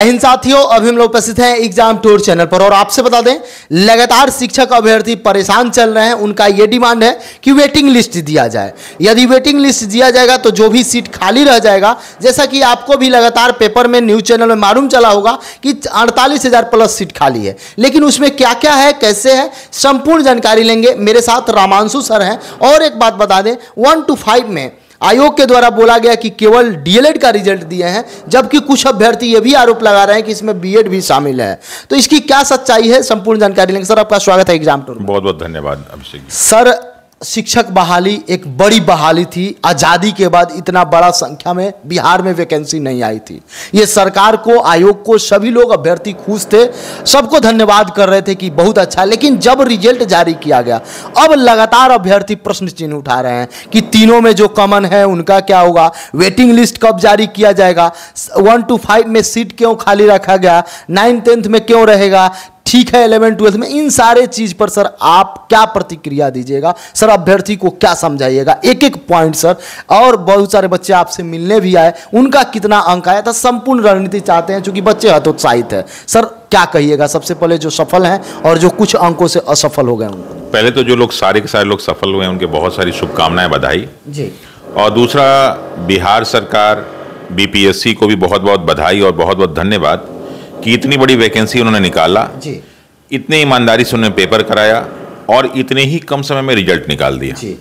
हिंद साथियों, अभी हम लोग उपस्थित हैं एग्जाम टूर चैनल पर और आपसे बता दें लगातार शिक्षक अभ्यर्थी परेशान चल रहे हैं। उनका ये डिमांड है कि वेटिंग लिस्ट दिया जाए। यदि वेटिंग लिस्ट दिया जाएगा तो जो भी सीट खाली रह जाएगा, जैसा कि आपको भी लगातार पेपर में न्यूज चैनल में मालूम चला होगा कि 48,000 प्लस सीट खाली है, लेकिन उसमें क्या क्या है, कैसे है, संपूर्ण जानकारी लेंगे। मेरे साथ रामांशु सर हैं। और एक बात बता दें, 1 to 5 में आयोग के द्वारा बोला गया कि केवल डीएलएड का रिजल्ट दिए हैं, जबकि कुछ अभ्यर्थी ये भी आरोप लगा रहे हैं कि इसमें बीएड भी शामिल है। तो इसकी क्या सच्चाई है, संपूर्ण जानकारी लेंगे। सर, आपका स्वागत है एग्जाम टूर में। बहुत बहुत धन्यवाद अभिषेक सर, शिक्षक बहाली एक बड़ी बहाली थी। आज़ादी के बाद इतना बड़ा संख्या में बिहार में वैकेंसी नहीं आई थी। ये सरकार को, आयोग को, सभी लोग अभ्यर्थी खुश थे, सबको धन्यवाद कर रहे थे कि बहुत अच्छा। लेकिन जब रिजल्ट जारी किया गया, अब लगातार अभ्यर्थी प्रश्न चिन्ह उठा रहे हैं कि तीनों में जो कॉमन है उनका क्या होगा, वेटिंग लिस्ट कब जारी किया जाएगा, 1 to 5 में सीट क्यों खाली रखा गया, 9th 10th में क्यों रहेगा, ठीक है 11th 12th में। इन सारे चीज पर सर आप क्या प्रतिक्रिया दीजिएगा? सर, अभ्यर्थी को क्या समझाइएगा, एक एक पॉइंट सर। और बहुत सारे बच्चे आपसे मिलने भी आए, उनका कितना अंक आया था, संपूर्ण रणनीति चाहते हैं, क्योंकि बच्चे हतोत्साहित है। सर, क्या कहिएगा सबसे पहले जो सफल हैं और जो कुछ अंकों से असफल हो गए उनको? पहले तो जो लोग सारे के सारे लोग सफल हुए हैं उनके बहुत सारी शुभकामनाएं, बधाई जी। और दूसरा, बिहार सरकार, बीपीएससी को भी बहुत बहुत बधाई और बहुत बहुत धन्यवाद कि इतनी बड़ी वैकेंसी उन्होंने निकाला जी। इतने ईमानदारी से उन्होंने पेपर कराया और इतने ही कम समय में रिजल्ट निकाल दिया जी।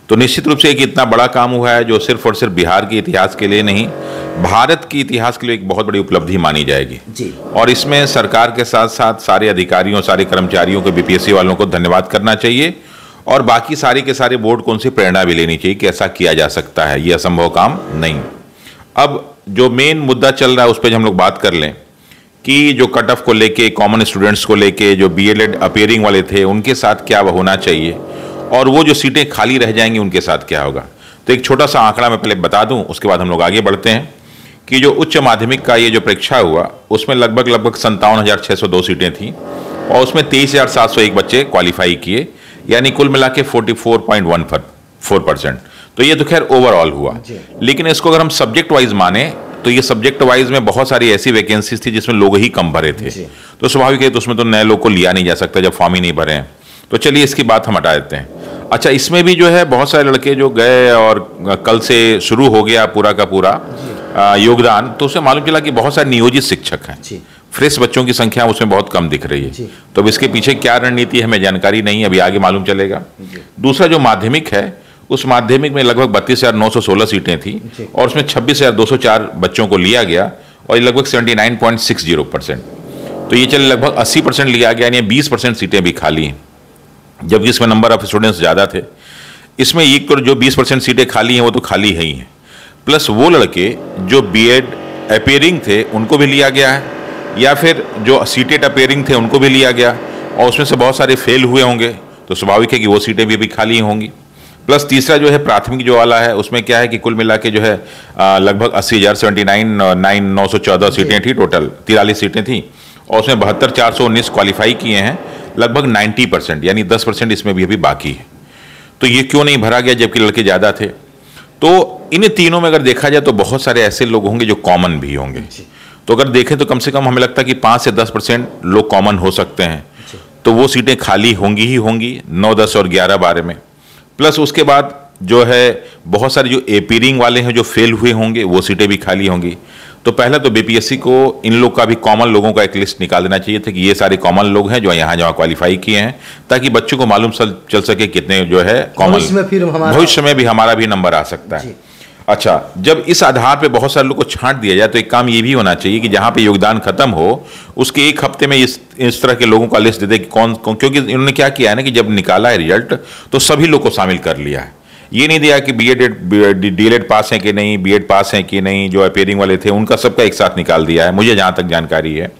तो निश्चित रूप से एक इतना बड़ा काम हुआ है जो सिर्फ और सिर्फ बिहार के इतिहास के लिए नहीं, भारत के इतिहास के लिए एक बहुत बड़ी उपलब्धि मानी जाएगी जी। और इसमें सरकार के साथ साथ सारे अधिकारियों, सारे कर्मचारियों को, बीपीएससी वालों को धन्यवाद करना चाहिए और बाकी सारे के सारे बोर्ड को उनसे प्रेरणा भी लेनी चाहिए कि ऐसा किया जा सकता है, ये असंभव काम नहीं। अब जो मेन मुद्दा चल रहा है उस पर हम लोग बात कर लें कि जो कट ऑफ को लेके, कॉमन स्टूडेंट्स को लेके, जो बीएलएड अपीयरिंग वाले थे उनके साथ क्या होना चाहिए और वो जो सीटें खाली रह जाएंगी उनके साथ क्या होगा। तो एक छोटा सा आंकड़ा मैं पहले बता दूं, उसके बाद हम लोग आगे बढ़ते हैं कि जो उच्च माध्यमिक का ये जो परीक्षा हुआ उसमें लगभग 57,602 सीटें थी और उसमें 23,701 बच्चे क्वालिफाई किए, यानी कुल मिला के 44.14%। तो ये तो खैर ओवरऑल हुआ, लेकिन इसको अगर हम सब्जेक्ट वाइज माने तो ये सब्जेक्ट वाइज में बहुत सारी ऐसी वैकेंसीज थी जिसमें लोग ही कम भरे थे, तो स्वाभाविक है तो उसमें तो नए लोग को लिया नहीं जा सकता जब फॉर्म ही नहीं भरे हैं। तो चलिए इसकी बात हम हटा देते हैं। अच्छा, इसमें भी जो है बहुत सारे लड़के जो गए और कल से शुरू हो गया पूरा का पूरा योगदान, तो उससे मालूम चला कि बहुत सारे नियोजित शिक्षक हैं, फ्रेश बच्चों की संख्या उसमें बहुत कम दिख रही है। तो अब इसके पीछे क्या रणनीति है हमें जानकारी नहीं है, अभी आगे मालूम चलेगा। दूसरा, जो माध्यमिक है उस माध्यमिक में लगभग 32,916 सीटें थी और उसमें 26,204 बच्चों को लिया गया और ये लगभग 79.60%। तो ये चले लगभग 80% लिया गया, यानी 20% सीटें भी खाली हैं, जबकि इसमें नंबर ऑफ स्टूडेंट्स ज़्यादा थे। इसमें एक तो जो 20% सीटें खाली हैं वो तो खाली है ही हैं, प्लस वो लड़के जो बीएड अपीयरिंग थे उनको भी लिया गया है, या फिर जो सीटेट अपीयरिंग थे उनको भी लिया गया और उसमें से बहुत सारे फेल हुए होंगे, तो स्वाभाविक है कि वो सीटें भी खाली होंगी। प्लस तीसरा जो है प्राथमिक जो वाला है उसमें क्या है कि कुल मिला के जो है लगभग 80,079 सीटें थी, टोटल 43 सीटें थी और उसमें 72,419 क्वालिफाई किए हैं, लगभग 90%, यानी 10% इसमें भी अभी बाकी है। तो ये क्यों नहीं भरा गया जबकि लड़के ज़्यादा थे? तो इन तीनों में अगर देखा जाए तो बहुत सारे ऐसे लोग होंगे जो कॉमन भी होंगे। तो अगर देखें तो कम से कम हमें लगता है कि 5 से 10% लोग कॉमन हो सकते हैं, तो वो सीटें खाली होंगी ही होंगी 9, 10 और 11, 12 में। प्लस उसके बाद जो है बहुत सारे जो अपीयरिंग वाले हैं जो फेल हुए होंगे वो सीटें भी खाली होंगी। तो पहला तो बीपीएससी को इन लोग का भी, कॉमन लोगों का एक लिस्ट निकाल देना चाहिए था कि ये सारे कॉमन लोग हैं जो यहाँ जहाँ क्वालिफाई किए हैं, ताकि बच्चों को मालूम चल सके कितने जो है कॉमन, भविष्य में भी हमारा भी नंबर आ सकता है। अच्छा, जब इस आधार पे बहुत सारे लोग को छांट दिया जाए तो एक काम ये भी होना चाहिए कि जहाँ पे योगदान खत्म हो उसके एक हफ्ते में इस तरह के लोगों का लिस्ट दे दे कि कौन, क्योंकि इन्होंने क्या किया है ना कि जब निकाला है रिजल्ट तो सभी लोग को शामिल कर लिया है। ये नहीं दिया कि डीएलएड पास हैं कि नहीं, बीएड पास हैं कि नहीं, जो अपीयरिंग वाले थे उनका सबका एक साथ निकाल दिया है, मुझे जहाँ तक जानकारी है।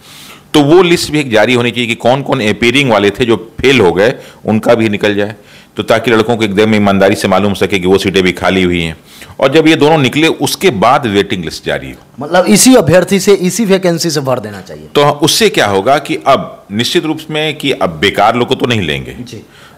तो वो लिस्ट भी एक जारी होनी चाहिए कि कौन कौन अपीयरिंग वाले थे जो फेल हो गए उनका भी निकल जाए, तो ताकि लड़कों को एकदम ईमानदारी से मालूम सके कि वो सीटें भी खाली हुई हैं। और जब ये दोनों निकले उसके बाद वेटिंग लिस्ट जारी हो, मतलब इसी अभ्यर्थी से, इसी वैकेंसी से भर देना चाहिए। तो उससे क्या होगा कि अब निश्चित रूप में कि अब बेकार लोग को तो नहीं लेंगे,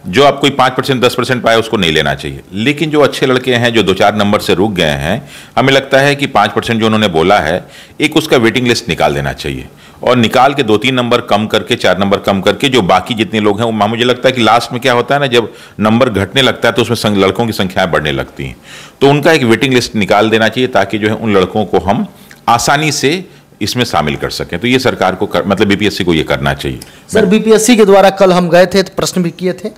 जो आप कोई 5% 10% पाए उसको नहीं लेना चाहिए। लेकिन जो अच्छे लड़के हैं जो 2-4 नंबर से रुक गए हैं, हमें लगता है कि 5% जो उन्होंने बोला है, एक उसका वेटिंग लिस्ट निकाल देना चाहिए और निकाल के 2-3 नंबर कम करके 4 नंबर कम करके जो बाकी जितने लोग हैं, वो मुझे लगता है कि लास्ट में क्या होता है ना, जब नंबर घटने लगता है तो उसमें लड़कों की संख्याएं बढ़ने लगती हैं। तो उनका एक वेटिंग लिस्ट निकाल देना चाहिए ताकि जो है उन लड़कों को हम आसानी से इसमें शामिल कर सकें। तो ये सरकार को मतलब बीपीएससी को ये करना चाहिए। सर, बीपीएससी के द्वारा कल हम गए थे तो प्रश्न भी किए थे,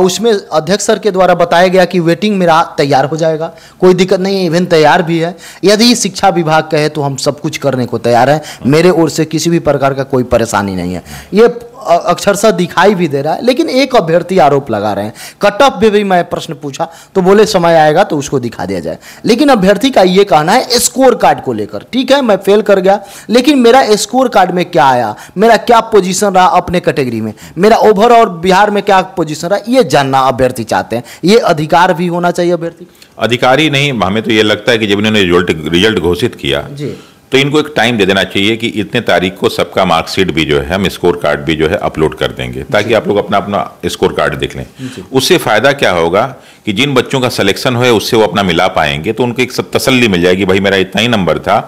उसमें अध्यक्ष सर के द्वारा बताया गया कि वेटिंग मेरा तैयार हो जाएगा, कोई दिक्कत नहीं है, इवेंट तैयार भी है। यदि शिक्षा विभाग कहे तो हम सब कुछ करने को तैयार हैं, मेरे ओर से किसी भी प्रकार का कोई परेशानी नहीं है। ये अक्षरशः दिखाई भी दे रहा है। लेकिन एक अभ्यर्थी आरोप लगा रहे हैं, कट ऑफ पे भी मैं प्रश्न पूछा तो बोले समय आएगा तो उसको दिखा दिया जाए। लेकिन अभ्यर्थी का ये कहना है स्कोर कार्ड को लेकर, ठीक है मैं फेल कर गया, लेकिन मेरा स्कोर कार्ड में क्या आया, मेरा क्या पोजीशन रहा अपने कैटेगरी में, मेरा ओवरऑल बिहार में क्या पोजीशन रहा, ये जानना अभ्यर्थी चाहते हैं। ये अधिकार भी होना चाहिए अभ्यर्थी। अधिकारी नहीं, हमें तो ये लगता है कि जब इन्होंने रिजल्ट घोषित किया जी, तो इनको एक टाइम दे देना चाहिए कि इतने तारीख को सबका मार्कशीट भी जो है, हम स्कोर कार्ड भी जो है अपलोड कर देंगे ताकि आप लोग अपना अपना स्कोर कार्ड देख लें। उससे फायदा क्या होगा कि जिन बच्चों का सिलेक्शन हो उससे वो अपना मिला पाएंगे, तो उनको एक सब तसल्ली मिल जाएगी, भाई मेरा इतना ही नंबर था,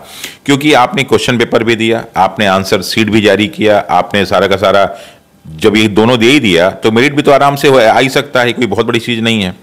क्योंकि आपने क्वेश्चन पेपर भी दिया, आपने आंसर सीट भी जारी किया, आपने सारा का सारा जब ये दोनों दे ही दिया तो मेरिट भी तो आराम से आ ही सकता है, कोई बहुत बड़ी चीज़ नहीं है।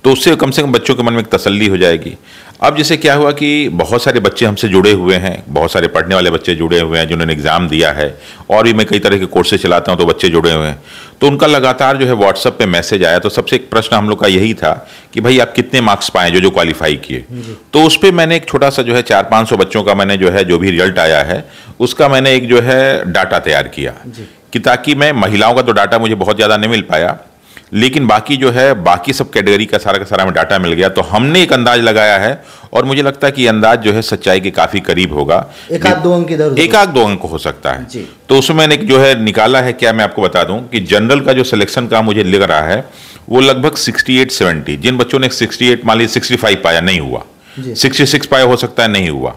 तो उससे कम से कम बच्चों के मन में एक तसल्ली हो जाएगी। अब जैसे क्या हुआ कि बहुत सारे बच्चे हमसे जुड़े हुए हैं, बहुत सारे पढ़ने वाले बच्चे जुड़े हुए हैं जिन्होंने एग्ज़ाम दिया है, और भी मैं कई तरह के कोर्सेज चलाता हूं तो बच्चे जुड़े हुए हैं, तो उनका लगातार जो है व्हाट्सएप पे मैसेज आया। तो सबसे एक प्रश्न हम लोग का यही था कि भाई आप कितने मार्क्स पाए जो क्वालिफाई किए। तो उस पर मैंने एक छोटा सा जो है 400-500 बच्चों का मैंने जो है जो भी रिजल्ट आया है उसका मैंने एक जो है डाटा तैयार किया कि ताकि मैं महिलाओं का तो डाटा मुझे बहुत ज़्यादा नहीं मिल पाया, लेकिन बाकी जो है बाकी सब कैटेगरी का सारा हमें डाटा मिल गया। तो हमने एक अंदाज लगाया है और मुझे लगता है कि अंदाज जो है सच्चाई के काफी करीब होगा। एक आध दो अंक इधर, एक आध 2 अंक हो सकता है। तो उसमें मैंने जो है निकाला है, क्या मैं आपको बता दूं कि जनरल का जो सिलेक्शन का मुझे लग रहा है वो लगभग 68-70, जिन बच्चों ने 68 मान लीजिए 65 पाया नहीं हुआ, 66 पाया हो सकता है नहीं हुआ,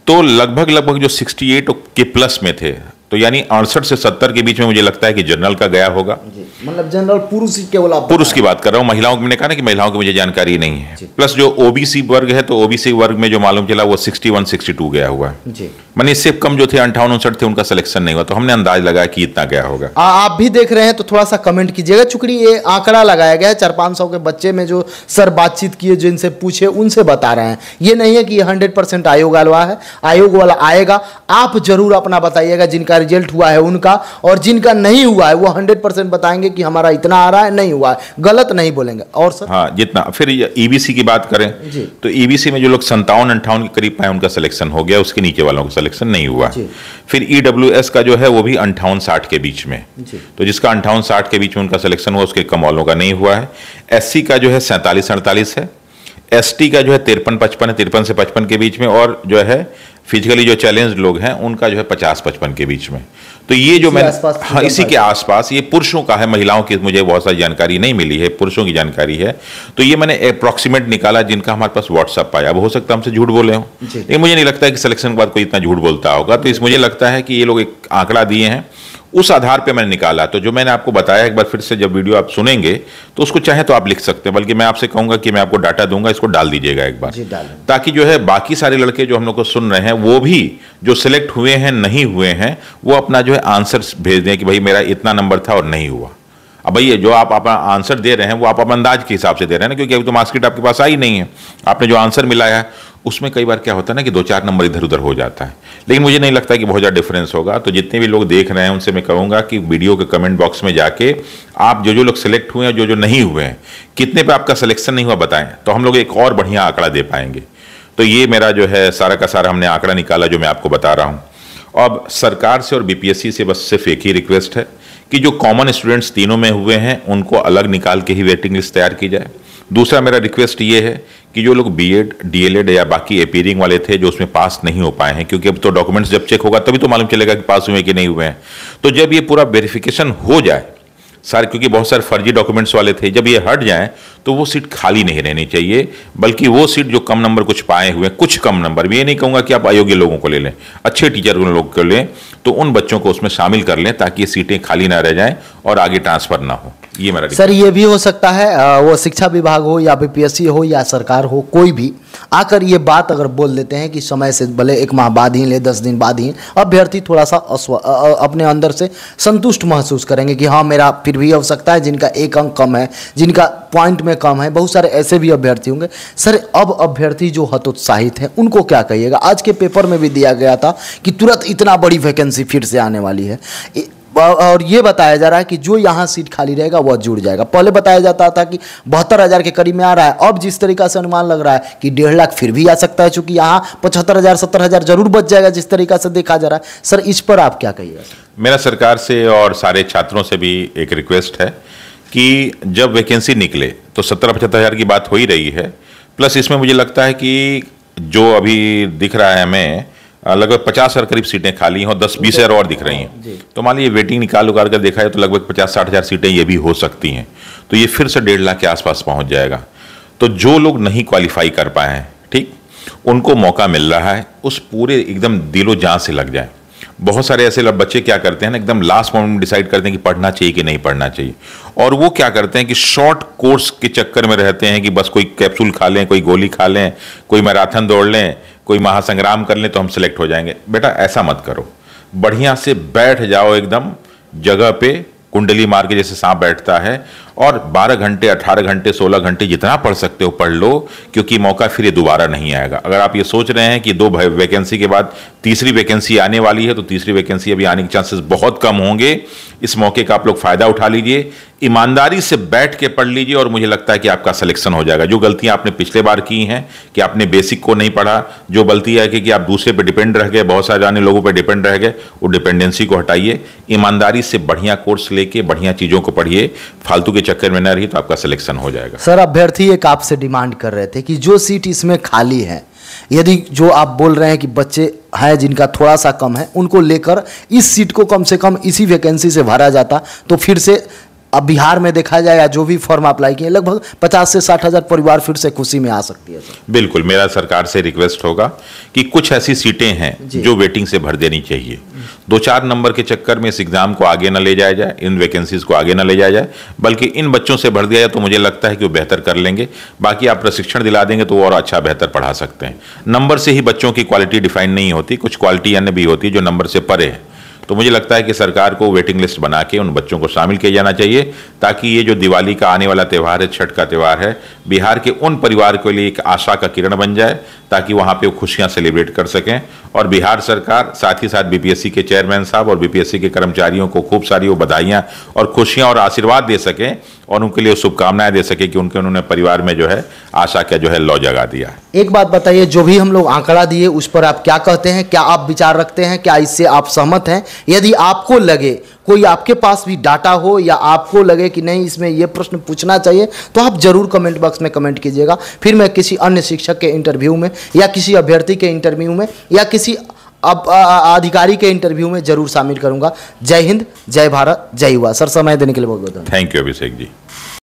तो लगभग जो 68 के प्लस में थे, तो यानी 68 से 70 के बीच में मुझे लगता है कि जनरल का गया होगा। मतलब जनरल पुरुष केवल पुरुष की बात कर रहा हूँ, महिलाओं की मैंने कहा ना कि महिलाओं की मुझे जानकारी नहीं है। प्लस जो ओबीसी वर्ग है तो ओबीसी वर्ग में जो मालूम चला वो 61-62 गया हुआ है, मैंने इससे कम जो थे 58-59 थे उनका सिलेक्शन नहीं हुआ, तो हमने अंदाज लगाया कि इतना गया होगा। आप भी देख रहे हैं तो थोड़ा सा कमेंट कीजिएगा, चूंकि ये आंकड़ा लगाया गया है 400-500 के बच्चे में जो सर बातचीत किए, जो इनसे पूछे उनसे बता रहे हैं, ये नहीं है कि 100% आयोग वाला है, आयोग वाला आएगा। आप जरूर अपना बताइएगा जिनका रिजल्ट हुआ है उनका, और जिनका नहीं हुआ है वो 100% बताएंगे कि हमारा इतना आ रहा है, नहीं हुआ है, गलत नहीं बोलेंगे। और सर हाँ, जितना फिर ईबीसी की बात करें तो ईबीसी में जो लोग 57-58 के करीब पाए उनका सिलेक्शन हो गया, उसके नीचे वालों का सिलेक्शन नहीं हुआ। फिर ईडब्ल्यूएस का जो है वो भी 58-60 के बीच में, तो जिसका 58-60 के बीच में उनका सिलेक्शन हुआ उसके कम वालों का नहीं हुआ है। एससी का जो है 47-48 है, एसटी का जो है 53-55 है, 53 से 55 के बीच में, और जो है फिजिकली जो चैलेंज लोग हैं उनका जो है 50-55 के बीच में। तो ये जो मैं हाँ इसी के आसपास, ये पुरुषों का है, महिलाओं की मुझे बहुत सारी जानकारी नहीं मिली है, पुरुषों की जानकारी है। तो ये मैंने अप्रॉक्सीमेट निकाला जिनका हमारे पास व्हाट्सएप आया। अब हो सकता है हमसे झूठ बोले हों, लेकिन मुझे नहीं लगता है कि सिलेक्शन के बाद कोई इतना झूठ बोलता होगा। तो मुझे लगता है कि ये लोग एक आंकड़ा दिए हैं, उस आधार पे मैंने निकाला। तो जो मैंने आपको बताया, एक बार फिर से जब वीडियो आप सुनेंगे तो उसको चाहे तो आप लिख सकते हैं, बल्कि मैं आपसे कहूंगा कि मैं आपको डाटा दूंगा, इसको डाल दीजिएगा एक बार, ताकि जो है बाकी सारे लड़के जो हम लोग को सुन रहे हैं वो भी जो सिलेक्ट हुए हैं नहीं हुए हैं वो अपना जो है आंसर भेज दें कि भाई मेरा इतना नंबर था और नहीं हुआ। अब भैया जो आप अपना आंसर दे रहे हैं वो आप अपने अंदाज के हिसाब से दे रहे हैं ना, क्योंकि अभी तो मार्कशीट आपके पास आई नहीं है। आपने जो आंसर मिलाया है उसमें कई बार क्या होता है ना कि 2-4 नंबर इधर उधर हो जाता है, लेकिन मुझे नहीं लगता कि बहुत ज़्यादा डिफरेंस होगा। तो जितने भी लोग देख रहे हैं उनसे मैं कहूँगा कि वीडियो के कमेंट बॉक्स में जाके आप जो लोग सिलेक्ट हुए हैं, जो नहीं हुए हैं, कितने पे आपका सिलेक्शन नहीं हुआ बताएं, तो हम लोग एक और बढ़िया आंकड़ा दे पाएंगे। तो ये मेरा जो है सारा का सारा हमने आंकड़ा निकाला जो मैं आपको बता रहा हूँ। अब सरकार से और बीपीएससी से बस सिर्फ एक ही रिक्वेस्ट है कि जो कॉमन स्टूडेंट्स तीनों में हुए हैं उनको अलग निकाल के ही वेटिंग लिस्ट तैयार की जाए। दूसरा मेरा रिक्वेस्ट ये है कि जो लोग बीएड, डीएलएड या बाकी अपीयरिंग वाले थे जो उसमें पास नहीं हो पाए हैं, क्योंकि अब तो डॉक्यूमेंट्स जब चेक होगा तभी तो मालूम चलेगा कि पास हुए कि नहीं हुए हैं, तो जब ये पूरा वेरिफिकेशन हो जाए सारे, क्योंकि बहुत सारे फर्जी डॉक्यूमेंट्स वाले थे, जब ये हट जाएं तो वो सीट खाली नहीं रहनी चाहिए, बल्कि वो सीट जो कम नंबर कुछ पाए हुए, कुछ कम नंबर, मैं ये नहीं कहूँगा कि आप अयोग्य लोगों को ले लें, अच्छे टीचर उन लोगों को लें, तो उन बच्चों को उसमें शामिल कर लें ताकि ये सीटें खाली ना रह जाएं और आगे ट्रांसफर ना हो। ये मेरा सर ये भी हो सकता है वो शिक्षा विभाग हो या बीपीएससी हो या सरकार हो, कोई भी आकर ये बात अगर बोल देते हैं कि समय से भले 1 माह बाद ही ले, 10 दिन बाद ही, अभ्यर्थी थोड़ा सा अपने अंदर से संतुष्ट महसूस करेंगे कि हाँ मेरा फिर भी आवश्यकता है, जिनका 1 अंक कम है, जिनका पॉइंट में कम है, बहुत सारे ऐसे भी अभ्यर्थी होंगे। सर अब अभ्यर्थी जो हतोत्साहित हैं उनको क्या कहिएगा? आज के पेपर में भी दिया गया था कि तुरंत इतना बड़ी वैकेंसी फिर से आने वाली है, और ये बताया जा रहा है कि जो यहाँ सीट खाली रहेगा वह जुड़ जाएगा। पहले बताया जाता था कि 72,000 के करीब में आ रहा है, अब जिस तरीका से अनुमान लग रहा है कि 1.5 लाख फिर भी आ सकता है, चूंकि यहाँ 75,000 70,000 जरूर बच जाएगा जिस तरीका से देखा जा रहा है। सर इस पर आप क्या कहिएगा? मेरा सरकार से और सारे छात्रों से भी एक रिक्वेस्ट है कि जब वैकेंसी निकले तो 70-75,000 की बात हो ही रही है, प्लस इसमें मुझे लगता है कि जो अभी दिख रहा है हमें लगभग 50,000 करीब सीटें खाली हैं और 10-20,000 और दिख रही हैं। तो मान लीजिए वेटिंग निकाल कर देखा है तो लगभग 50-60,000 सीटें ये भी हो सकती हैं, तो ये फिर से 1.5 लाख के आसपास पहुंच जाएगा। तो जो लोग नहीं क्वालिफाई कर पाए हैं, ठीक, उनको मौका मिल रहा है, उस पूरे एकदम दिलो जान से लग जाए। बहुत सारे ऐसे बच्चे क्या करते हैं ना, एकदम लास्ट मोमेंट में डिसाइड करते हैं कि पढ़ना चाहिए कि नहीं पढ़ना चाहिए, और वो क्या करते हैं कि शॉर्ट कोर्स के चक्कर में रहते हैं कि बस कोई कैप्सूल खा लें, कोई गोली खा लें, कोई मैराथन दौड़ लें, कोई महासंग्राम कर लें तो हम सिलेक्ट हो जाएंगे। बेटा ऐसा मत करो, बढ़िया से बैठ जाओ एकदम जगह पे, कुंडली मार के जैसे सांप बैठता है, और 12 घंटे 18 घंटे 16 घंटे जितना पढ़ सकते हो पढ़ लो, क्योंकि मौका फिर ये दोबारा नहीं आएगा। अगर आप ये सोच रहे हैं कि 2 वैकेंसी के बाद तीसरी वैकेंसी आने वाली है, तो तीसरी वैकेंसी अभी आने के चांसेस बहुत कम होंगे। इस मौके का आप लोग फायदा उठा लीजिए, ईमानदारी से बैठ के पढ़ लीजिए, और मुझे लगता है कि आपका सिलेक्शन हो जाएगा। जो गलतियां आपने पिछले बार की हैं कि आपने बेसिक को नहीं पढ़ा, जो गलती है कि आप दूसरे पे डिपेंड रह गए, बहुत सारे अन्य लोगों पे डिपेंड रह गए, वो डिपेंडेंसी को हटाइए, ईमानदारी से बढ़िया कोर्स लेके बढ़िया चीज़ों को पढ़िए, फालतू के चक्कर में न रही तो आपका सिलेक्शन हो जाएगा। सर अभ्यर्थी एक आपसे डिमांड कर रहे थे कि जो सीट इसमें खाली है, यदि जो आप बोल रहे हैं कि बच्चे हैं जिनका थोड़ा सा कम है, उनको लेकर इस सीट को कम से कम इसी वैकेंसी से भरा जाता तो फिर से अब बिहार में देखा जाएगा जो भी फॉर्म अप्लाई किए लगभग 50 से 60,000 परिवार फिर से खुशी में आ सकती है। सर बिल्कुल, मेरा सरकार से रिक्वेस्ट होगा कि कुछ ऐसी सीटें हैं जो वेटिंग से भर देनी चाहिए। 2-4 नंबर के चक्कर में इस एग्जाम को आगे न ले जाया जाए, इन वैकेंसीज को आगे न ले जाया जाए, बल्कि इन बच्चों से भर दिया जाए तो मुझे लगता है कि वो बेहतर कर लेंगे। बाकी आप प्रशिक्षण दिला देंगे तो वो और अच्छा बेहतर पढ़ा सकते हैं। नंबर से ही बच्चों की क्वालिटी डिफाइन नहीं होती, कुछ क्वालिटी अन्य भी होती है जो नंबर से परे है। तो मुझे लगता है कि सरकार को वेटिंग लिस्ट बना के उन बच्चों को शामिल किया जाना चाहिए, ताकि ये जो दिवाली का आने वाला त्यौहार है, छठ का त्यौहार है, बिहार के उन परिवार के लिए एक आशा का किरण बन जाए, ताकि वहाँ पे वो खुशियाँ सेलिब्रेट कर सकें। और बिहार सरकार साथ ही साथ बीपीएससी के चेयरमैन साहब और बीपीएससी के कर्मचारियों को खूब सारी वो बधाइयाँ और खुशियाँ और आशीर्वाद दे सकें, और उनके लिए शुभकामनाएं दे सके कि उन्होंने परिवार में जो है आशा का जो है लौ जगा दिया। एक बात बताइए, जो भी हम लोग आंकड़ा दिए उस पर आप क्या कहते हैं? क्या आप विचार रखते हैं? क्या इससे आप सहमत हैं? यदि आपको लगे, कोई आपके पास भी डाटा हो या आपको लगे कि नहीं इसमें ये प्रश्न पूछना चाहिए, तो आप जरूर कमेंट बॉक्स में कमेंट कीजिएगा। फिर मैं किसी अन्य शिक्षक के इंटरव्यू में या किसी अभ्यर्थी के इंटरव्यू में या किसी अधिकारी के इंटरव्यू में जरूर शामिल करूंगा। जय हिंद, जय भारत, जय युवा। सर समय देने के लिए बहुत बहुत धन्यवाद। Thank you Abhishek ji.